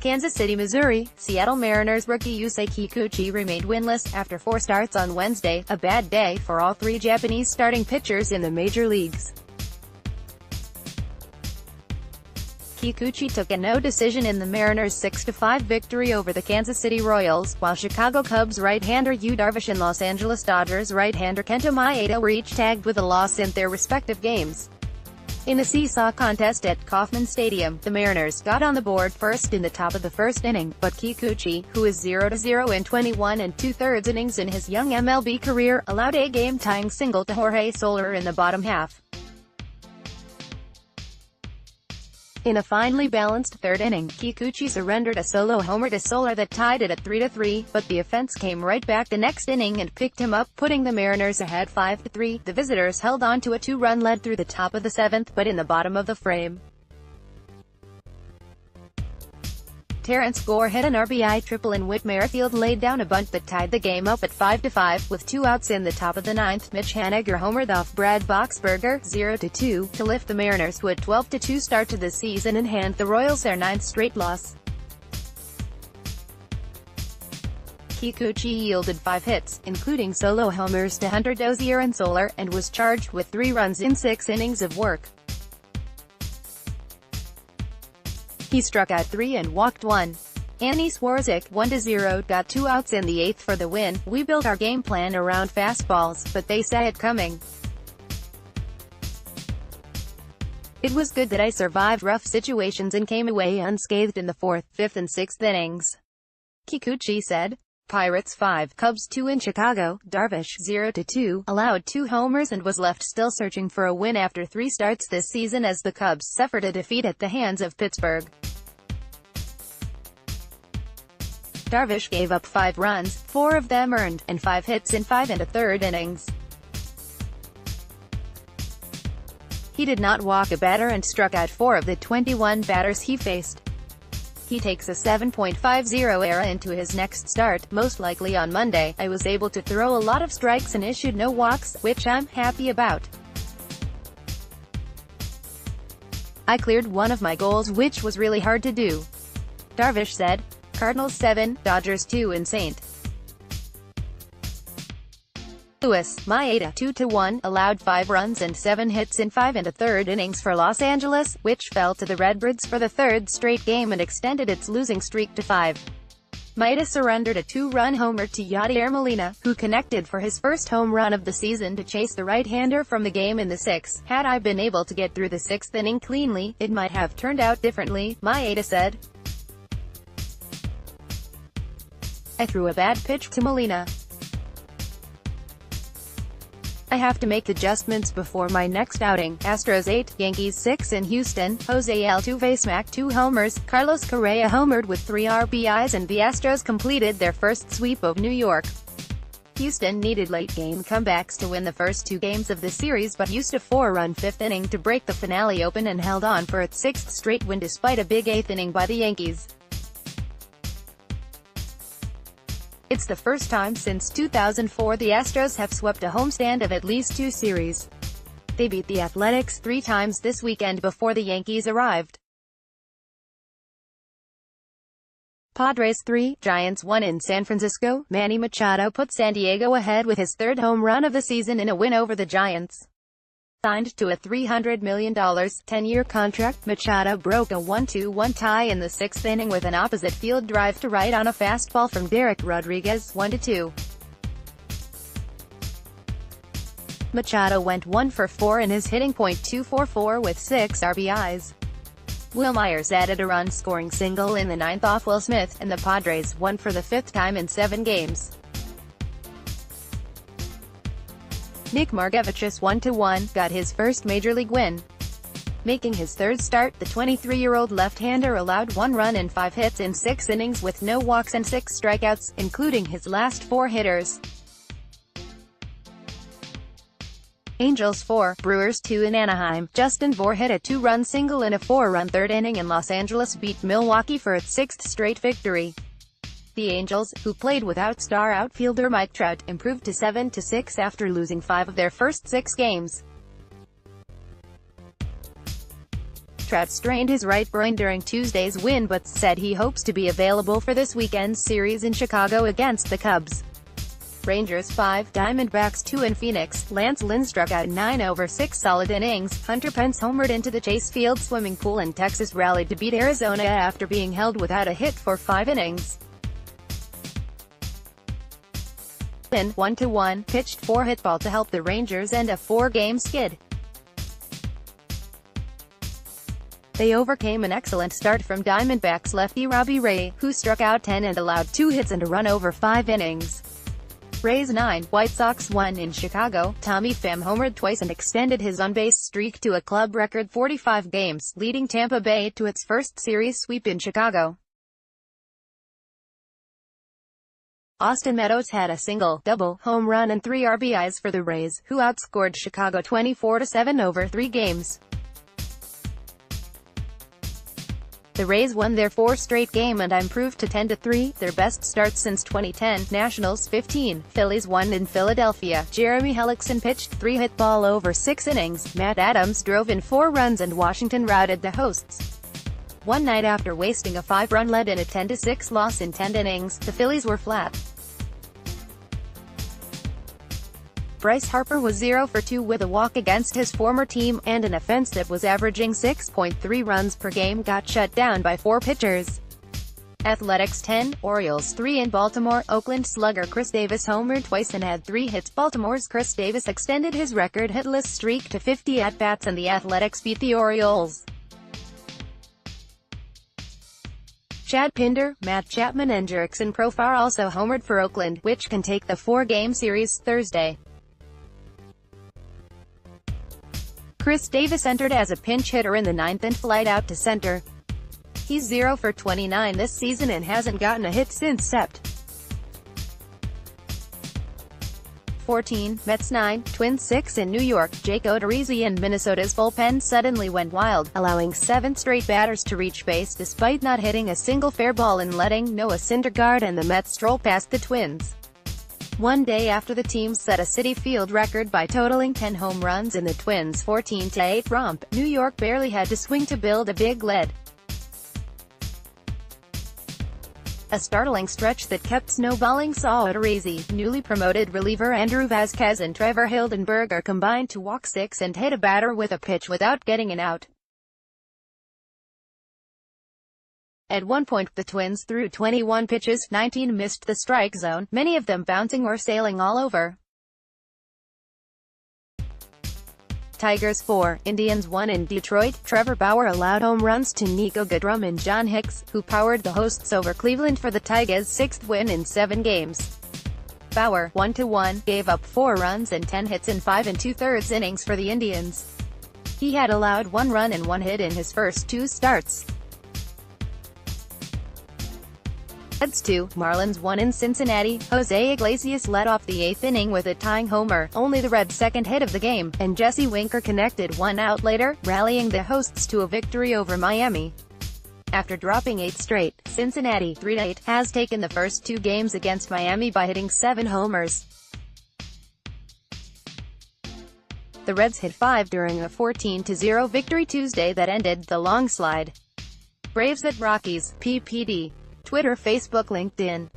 Kansas City, Missouri, Seattle Mariners rookie Yusei Kikuchi remained winless after 4 starts on Wednesday, a bad day for all 3 Japanese starting pitchers in the major leagues. Kikuchi took a no decision in the Mariners' 6-5 victory over the Kansas City Royals, while Chicago Cubs right-hander Yu Darvish and Los Angeles Dodgers right-hander Kenta Maeda were each tagged with a loss in their respective games. In a seesaw contest at Kauffman Stadium, the Mariners got on the board first in the top of the first inning, but Kikuchi, who is 0-0 in 21 2/3 innings in his young MLB career, allowed a game-tying single to Jorge Soler in the bottom half. In a finely balanced third inning, Kikuchi surrendered a solo homer to Soler that tied it at 3-3, but the offense came right back the next inning and picked him up, putting the Mariners ahead 5-3. The visitors held on to a 2-run lead through the top of the 7th, but in the bottom of the frame, Terrence Gore hit an RBI triple and Whit Merrifield laid down a bunt that tied the game up at 5-5. With 2 outs in the top of the 9th, Mitch Haniger homered off Brad Boxberger, 0-2, to lift the Mariners to a 12-2 start to the season and hand the Royals their 9th straight loss. Kikuchi yielded 5 hits, including solo homers to Hunter Dozier and Soler, and was charged with 3 runs in 6 innings of work. He struck out 3 and walked 1. Annie Swarzik, 1-0, got 2 outs in the 8th for the win. We built our game plan around fastballs, but they saw it coming. It was good that I survived rough situations and came away unscathed in the 4th, 5th and 6th innings, Kikuchi said. Pirates 5, Cubs 2 in Chicago. Darvish, 0-2, allowed 2 homers and was left still searching for a win after 3 starts this season as the Cubs suffered a defeat at the hands of Pittsburgh. Darvish gave up 5 runs, 4 of them earned, and 5 hits in 5 1/3 innings. He did not walk a batter and struck out 4 of the 21 batters he faced. He takes a 7.50 ERA into his next start, most likely on Monday. I was able to throw a lot of strikes and issued no walks, which I'm happy about. I cleared one of my goals, which was really hard to do, Darvish said. Cardinals 7, Dodgers 2 in St. Louis. Maeda, 2-1, allowed 5 runs and 7 hits in 5 1/3 innings for Los Angeles, which fell to the Redbirds for the 3rd straight game and extended its losing streak to 5. Maeda surrendered a 2-run homer to Yadier Molina, who connected for his first home run of the season to chase the right-hander from the game in the 6th. Had I been able to get through the 6th inning cleanly, it might have turned out differently, Maeda said. I threw a bad pitch to Molina. I have to make adjustments before my next outing. Astros 8, Yankees 6 in Houston. Jose Altuve smacked 2 homers. Carlos Correa homered with 3 RBIs and the Astros completed their first sweep of New York. Houston needed late-game comebacks to win the first 2 games of the series but used a 4-run 5th inning to break the finale open and held on for its 6th straight win despite a big 8th inning by the Yankees. It's the first time since 2004 the Astros have swept a homestand of at least 2 series. They beat the Athletics 3 times this weekend before the Yankees arrived. Padres 3, Giants 1 in San Francisco. Manny Machado put San Diego ahead with his 3rd home run of the season in a win over the Giants. Signed to a $300 million, 10-year contract, Machado broke a 1-1 tie in the 6th inning with an opposite field drive to right on a fastball from Derek Rodriguez, 1-2. Machado went 1 for 4 in his hitting .244 with 6 RBIs. Will Myers added a run-scoring single in the 9th off Will Smith, and the Padres won for the 5th time in 7 games. Nick Margevicius 1-1, got his first Major League win. Making his 3rd start, the 23-year-old left-hander allowed 1 run and 5 hits in 6 innings with no walks and 6 strikeouts, including his last 4 hitters. Angels 4, Brewers 2 in Anaheim. Justin Bour hit a 2-run single in a 4-run 3rd inning and Los Angeles beat Milwaukee for its 6th straight victory. The Angels, who played without star outfielder Mike Trout, improved to 7-6 after losing 5 of their first 6 games. Trout strained his right groin during Tuesday's win but said he hopes to be available for this weekend's series in Chicago against the Cubs. Rangers 5, Diamondbacks 2 in Phoenix. Lance Lynn struck out 9 over 6 solid innings. Hunter Pence homered into the Chase Field swimming pool and Texas rallied to beat Arizona after being held without a hit for 5 innings. Lynn, 1-1, pitched 4 hit ball to help the Rangers end a 4-game skid. They overcame an excellent start from Diamondbacks lefty Robbie Ray, who struck out 10 and allowed 2 hits and a run over 5 innings. Rays 9, White Sox 1 in Chicago. Tommy Pham homered twice and extended his on-base streak to a club record 45 games, leading Tampa Bay to its first series sweep in Chicago. Austin Meadows had a single, double, home run and 3 RBIs for the Rays, who outscored Chicago 24-7 over 3 games. The Rays won their 4th straight game and improved to 10-3, their best start since 2010. Nationals 15, Phillies 1 in Philadelphia. Jeremy Hellickson pitched 3 hit ball over 6 innings. Matt Adams drove in 4 runs and Washington routed the hosts. One night after wasting a 5-run lead in a 10-6 loss in 10 innings, the Phillies were flat. Bryce Harper was 0 for 2 with a walk against his former team, and an offense that was averaging 6.3 runs per game got shut down by 4 pitchers. Athletics 10, Orioles 3 in Baltimore. Oakland slugger Chris Davis homered twice and had 3 hits. Baltimore's Chris Davis extended his record hitless streak to 50 at-bats and the Athletics beat the Orioles. Chad Pinder, Matt Chapman and Jurickson Profar also homered for Oakland, which can take the 4-game series Thursday. Chris Davis entered as a pinch hitter in the 9th and flied out to center. He's 0 for 29 this season and hasn't gotten a hit since Sept. 14, Mets 9, Twins 6 in New York. Jake Odorizzi and Minnesota's bullpen suddenly went wild, allowing 7 straight batters to reach base despite not hitting a single fair ball and letting Noah Syndergaard and the Mets stroll past the Twins. One day after the team set a Citi Field record by totaling 10 home runs in the Twins' 14-8 romp, New York barely had to swing to build a big lead. A startling stretch that kept snowballing saw Odorizzi, newly promoted reliever Andrew Vasquez and Trevor Hildenberger combined to walk 6 and hit a batter with a pitch without getting an out. At one point, the Twins threw 21 pitches, 19 missed the strike zone, many of them bouncing or sailing all over. Tigers 4, Indians 1 in Detroit. Trevor Bauer allowed home runs to Nico Goodrum and John Hicks, who powered the hosts over Cleveland for the Tigers' 6th win in 7 games. Bauer, 1-1, gave up 4 runs and 10 hits in 5 2/3 innings for the Indians. He had allowed 1 run and 1 hit in his first 2 starts. Reds 2, Marlins 1 in Cincinnati. Jose Iglesias led off the 8th inning with a tying homer, only the Reds' 2nd hit of the game, and Jesse Winker connected 1 out later, rallying the hosts to a victory over Miami. After dropping 8 straight, Cincinnati, 3-8, has taken the first 2 games against Miami by hitting 7 homers. The Reds hit 5 during a 14-0 victory Tuesday that ended the long slide. Braves at Rockies, PPD. Twitter, Facebook, LinkedIn.